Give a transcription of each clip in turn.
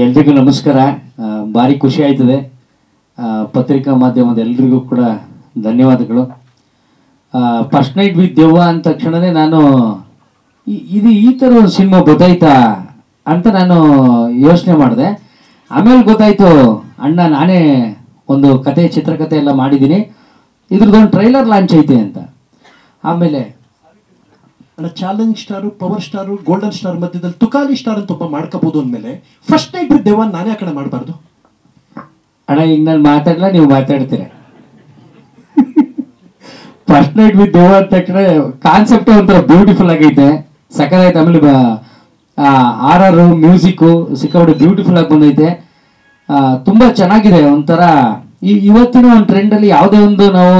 ಎಲ್ರಿಗೂ ನಮಸ್ಕಾರ. ಭಾರಿ ಖುಷಿ ಆಯ್ತದೆ. ಪತ್ರಿಕಾ ಮಾಧ್ಯಮದ ಎಲ್ರಿಗೂ ಕೂಡ ಧನ್ಯವಾದಗಳು. ಫಸ್ಟ್ ನೈಟ್ ವಿತ್ ದೆವ್ವ ಅಂದ ತಕ್ಷಣನೇ ನಾನು ಇದು ಈ ಥರ ಒಂದು ಸಿನಿಮಾ ಗೊತ್ತಾಯ್ತಾ ಅಂತ ನಾನು ಯೋಚನೆ ಮಾಡಿದೆ. ಆಮೇಲೆ ಗೊತ್ತಾಯ್ತು ಅಣ್ಣ ನಾನೇ ಒಂದು ಕತೆ ಚಿತ್ರಕಥೆ ಎಲ್ಲ ಮಾಡಿದ್ದೀನಿ, ಇದ್ರದ್ದೊಂದು ಟ್ರೈಲರ್ ಲಾಂಚ್ ಐತೆ ಅಂತ. ಆಮೇಲೆ ಅಣ್ಣ challenge star, power star, golden star ಮಧ್ಯದಲ್ಲಿ ತುಕಾಲಿ ಸ್ಟಾರ್ ಅಂತ ಒಬ್ಬ ಮಾಡ್ಕೋಬಹುದು ಅಂದಮೇಲೆ ಫಸ್ಟ್ ನೈಟ್ ವಿತ್ ದೆವ್ವ ನಾನೇ ಆ ಕಡೆ ಮಾಡಬಾರ್ದು ಅಣ್ಣ? ಈಗ ನಾನು ಮಾತಾಡಲ್ಲ, ನೀವು ಮಾತಾಡ್ತೀರ. ಫಸ್ಟ್ ನೈಟ್ ವಿತ್ ದೆವ್ವ ಅಂದ ತಕ್ಷಣ ಕಾನ್ಸೆಪ್ಟ್ ಒಂಥರ ಬ್ಯೂಟಿಫುಲ್ ಆಗೈತೆ, ಸಕ್ಕತ್ತಾಯ್ತು. ಆಮೇಲೆ ಆರ್ ಮ್ಯೂಸಿಕ್ಕು ಸಿಕ್ಕಾಪಟ್ಟೆ ಬ್ಯೂಟಿಫುಲ್ ಆಗಿ ಬಂದೈತೆ, ತುಂಬ ಚೆನ್ನಾಗಿದೆ. ಒಂಥರ ಇವತ್ತಿನ ಒಂದು ಟ್ರೆಂಡಲ್ಲಿ ಯಾವುದೇ ಒಂದು ನಾವು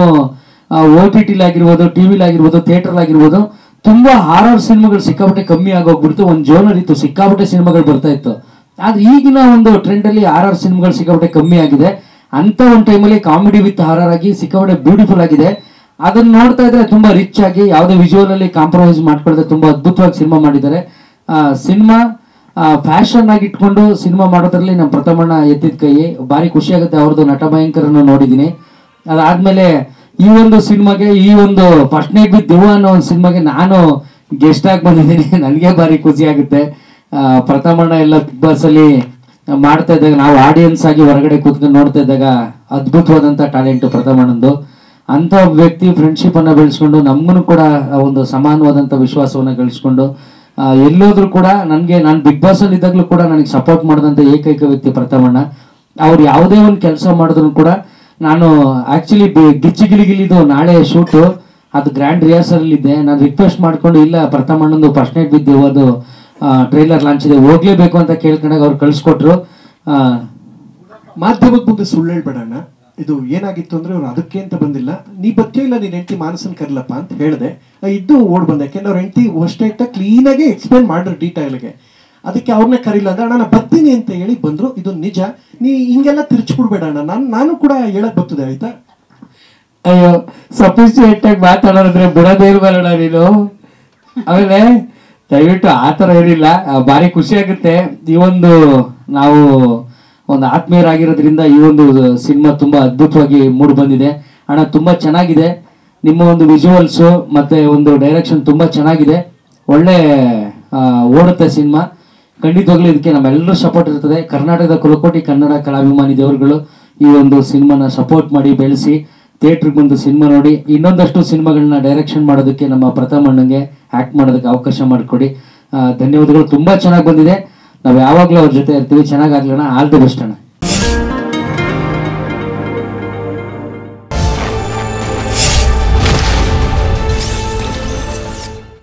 OTT ಆಗಿರ್ಬೋದು, ಟಿವಿಲಿ ಆಗಿರ್ಬೋದು, ಥಿಯೇಟರ್ ಆಗಿರ್ಬೋದು, ತುಂಬ ಹಾರರ್ ಸಿನಿಮಾಗಳು ಸಿಕ್ಕಾಪಟ್ಟೆ ಕಮ್ಮಿ ಆಗೋಗ್ಬಿಡ್ತು. ಒಂದು ಜೋನರ್ ಇತ್ತು, ಸಿಕ್ಕಾಪಟ್ಟೆ ಸಿನಿಮಾಗಳು ಬರ್ತಾ ಇತ್ತು. ಆದ್ರೆ ಈಗಿನ ಒಂದು ಟ್ರೆಂಡಲ್ಲಿ ಹಾರರ್ ಸಿನಿಮಾಗಳು ಸಿಕ್ಕಾಪಟ್ಟೆ ಕಮ್ಮಿ ಆಗಿದೆ. ಅಂತ ಒಂದು ಟೈಮಲ್ಲಿ ಕಾಮಿಡಿ ವಿತ್ ಹಾರರ್ ಆಗಿ ಸಿಕ್ಕಾಪಟ್ಟೆ ಬ್ಯೂಟಿಫುಲ್ ಆಗಿದೆ. ಅದನ್ನ ನೋಡ್ತಾ ಇದ್ರೆ ತುಂಬಾ ರಿಚ್ ಆಗಿ ಯಾವುದೇ ವಿಜುವಲ್ ಅಲ್ಲಿ ಕಾಂಪ್ರಮೈಸ್ ಮಾಡ್ಕೊಳ್ಳದೆ ತುಂಬಾ ಅದ್ಭುತವಾಗಿ ಸಿನಿಮಾ ಮಾಡಿದ್ದಾರೆ. ಸಿನಿಮಾ ಫ್ಯಾಷನ್ ಆಗಿ ಇಟ್ಕೊಂಡು ಸಿನಿಮಾ ಮಾಡೋದ್ರಲ್ಲಿ ನಮ್ಮ ಪ್ರಥಮಣ್ಣ ಎತ್ತಿದ ಕೈ. ಭಾರಿ ಖುಷಿ ಆಗುತ್ತೆ. ಅವ್ರದ್ದು ನಟ ಭಯಂಕರನ್ನು ನೋಡಿದ್ದೀನಿ. ಅದಾದ್ಮೇಲೆ ಈ ಒಂದು ಸಿನಿಮಾಗೆ, ಈ ಒಂದು ಫಸ್ಟ್ ನೈಟ್ ವಿತ್ ದೆವ್ವ ಅನ್ನೋ ಒಂದು ಸಿನಿಮಾಗೆ ನಾನು ಗೆಸ್ಟ್ ಆಗಿ ಬಂದಿದ್ದೀನಿ. ನನಗೆ ಭಾರಿ ಖುಷಿ ಆಗುತ್ತೆ. ಪ್ರಥಮಣ್ಣ ಎಲ್ಲ ಬಿಗ್ ಬಾಸ್ ಅಲ್ಲಿ ಮಾಡ್ತಾ ಇದ್ದಾಗ ನಾವು ಆಡಿಯನ್ಸ್ ಆಗಿ ಹೊರಗಡೆ ಕೂತ್ಕೊಂಡು ನೋಡ್ತಾ ಇದ್ದಾಗ ಅದ್ಭುತವಾದಂಥ ಟ್ಯಾಲೆಂಟ್ ಪ್ರಥಮಣ್ಣಂದು. ಅಂಥ ವ್ಯಕ್ತಿ ಫ್ರೆಂಡ್ಶಿಪ್ ಅನ್ನ ಬೆಳೆಸ್ಕೊಂಡು ನಮಗೂ ಕೂಡ ಒಂದು ಸಮಾನವಾದಂಥ ವಿಶ್ವಾಸವನ್ನು ಗಳಿಸ್ಕೊಂಡು ಎಲ್ಲೋದ್ರೂ ಕೂಡ ನಾನು ಬಿಗ್ ಬಾಸ್ ಅಲ್ಲಿ ಇದ್ದಾಗಲೂ ಕೂಡ ನನಗೆ ಸಪೋರ್ಟ್ ಮಾಡಿದಂಥ ಏಕೈಕ ವ್ಯಕ್ತಿ ಪ್ರಥಮಣ್ಣ. ಅವ್ರು ಯಾವುದೇ ಒಂದು ಕೆಲಸ ಮಾಡಿದ್ರು ಕೂಡ ನಾನು ಆಕ್ಚುಲಿ ಗಿಲಿಗಿಲಿದು ನಾಳೆ ಶೂಟು, ಅದು ಗ್ರ್ಯಾಂಡ್ ರಿಹರ್ಸಲ್ ಇದ್ದೆ. ನಾನು ರಿಕ್ವೆಸ್ಟ್ ಮಾಡ್ಕೊಂಡು ಇಲ್ಲ ಪ್ರಥಮಣ್ಣಂದು ಫಸ್ಟ್ ನೈಟ್ ವಿತ್ ದೆವ್ವದು ಟ್ರೈಲರ್ ಲಾಂಚ್ ಇದೆ, ಹೋಗ್ಲೇಬೇಕು ಅಂತ ಕೇಳ್ಕೊಂಡಾಗ ಅವ್ರು ಕಳಿಸ್ಕೊಟ್ರು. ಮಾಧ್ಯಮದ ಮುಂದೆ ಸುಳ್ಳು ಹೇಳ್ಬೇಡಣ್ಣ, ಇದು ಏನಾಗಿತ್ತು ಅಂದ್ರೆ ಅವ್ರು ಅದಕ್ಕೆ ಅಂತ ಬಂದಿಲ್ಲ, ನೀ ಬಚ್ಚೇ ಇಲ್ಲ ನಿನ್ನ ಹೆಂಡತಿ ಮಾನಸನ್ ಕರ್ಲಪ್ಪ ಅಂತ ಹೇಳಿದೆ. ಇದ್ದು ಓಡ್ ಬಂದೆ, ಯಾಕೆಂದ್ರೆ ಅವ್ರ ಹೆಂಡತಿ ಅಷ್ಟೇ ಕ್ಲೀನಾಗಿ ಎಕ್ಸ್ಪ್ಲೇನ್ ಮಾಡ್ರು ಡೀಟೈಲ್ಗೆ. ಅದಕ್ಕೆ ಅವ್ರನ್ನ ಕರೀಲ್ಲ ಅಂದ್ರೆ ಅಣ್ಣ ನಾನು ಬರ್ತೀನಿ ಅಂತ ಹೇಳಿ ಬಂದ್ರು. ಇದು ನಿಜ, ನೀ ಹಿಂಗೆಲ್ಲ ತಿರ್ಚ್ಬಿಡ್ಬೇಡ ಅಣ್ಣ, ನಾನು ಕೂಡ ಹೇಳಕ್ ಬರ್ತದೆ ಆಯ್ತಾ? ಅಯ್ಯೋ ಸಫಿಶಿಯೆಂಟ್ ಆಗಿ ಮಾತಾಡೋದ್ರೆ ಬಿಡೋದೇ ಇಲ್ವಲ್ಲ ನೀನು. ಆಮೇಲೆ ದಯವಿಟ್ಟು ಆ ಥರ ಏನಿಲ್ಲ, ಭಾರಿ ಖುಷಿ ಆಗುತ್ತೆ. ಈ ಒಂದು ನಾವು ಒಂದು ಆತ್ಮೀಯರಾಗಿರೋದ್ರಿಂದ ಈ ಒಂದು ಸಿನಿಮಾ ತುಂಬಾ ಅದ್ಭುತವಾಗಿ ಮೂಡಿ ಬಂದಿದೆ. ಅಣ್ಣ ತುಂಬಾ ಚೆನ್ನಾಗಿದೆ, ನಿಮ್ಮ ಒಂದು ವಿಜುವಲ್ಸು ಮತ್ತೆ ಒಂದು ಡೈರೆಕ್ಷನ್ ತುಂಬಾ ಚೆನ್ನಾಗಿದೆ, ಒಳ್ಳೆ ಓಡುತ್ತೆ ಸಿನಿಮಾ. ಖಂಡಿತವಾಗ್ಲೂ ಇದಕ್ಕೆ ನಮ್ಮೆಲ್ಲರೂ ಸಪೋರ್ಟ್ ಇರ್ತದೆ. ಕರ್ನಾಟಕದ ಕುಲಕೋಟಿ ಕನ್ನಡ ಕಲಾಭಿಮಾನಿ ದೇವರುಗಳು ಈ ಒಂದು ಸಿನಿಮಾನ ಸಪೋರ್ಟ್ ಮಾಡಿ ಬೆಳೆಸಿ ಥಿಯೇಟ್ರಿಗೆ ಬಂದು ಸಿನಿಮಾ ನೋಡಿ ಇನ್ನೊಂದಷ್ಟು ಸಿನಿಮಾಗಳನ್ನ ಡೈರೆಕ್ಷನ್ ಮಾಡೋದಕ್ಕೆ ನಮ್ಮ ಪ್ರಥಮಣ್ಣಂಗೆ ಆ್ಯಕ್ಟ್ ಮಾಡೋದಕ್ಕೆ ಅವಕಾಶ ಮಾಡಿಕೊಡಿ. ಧನ್ಯವಾದಗಳು. ತುಂಬ ಚೆನ್ನಾಗಿ ಬಂದಿದೆ. ನಾವು ಯಾವಾಗಲೂ ಅವ್ರ ಜೊತೆ ಇರ್ತೀವಿ. ಚೆನ್ನಾಗಾಗ್ಲಣ್ಣ. ಆಲ್ ದಿ ಬೆಸ್ಟ್ ಅಣ್ಣ.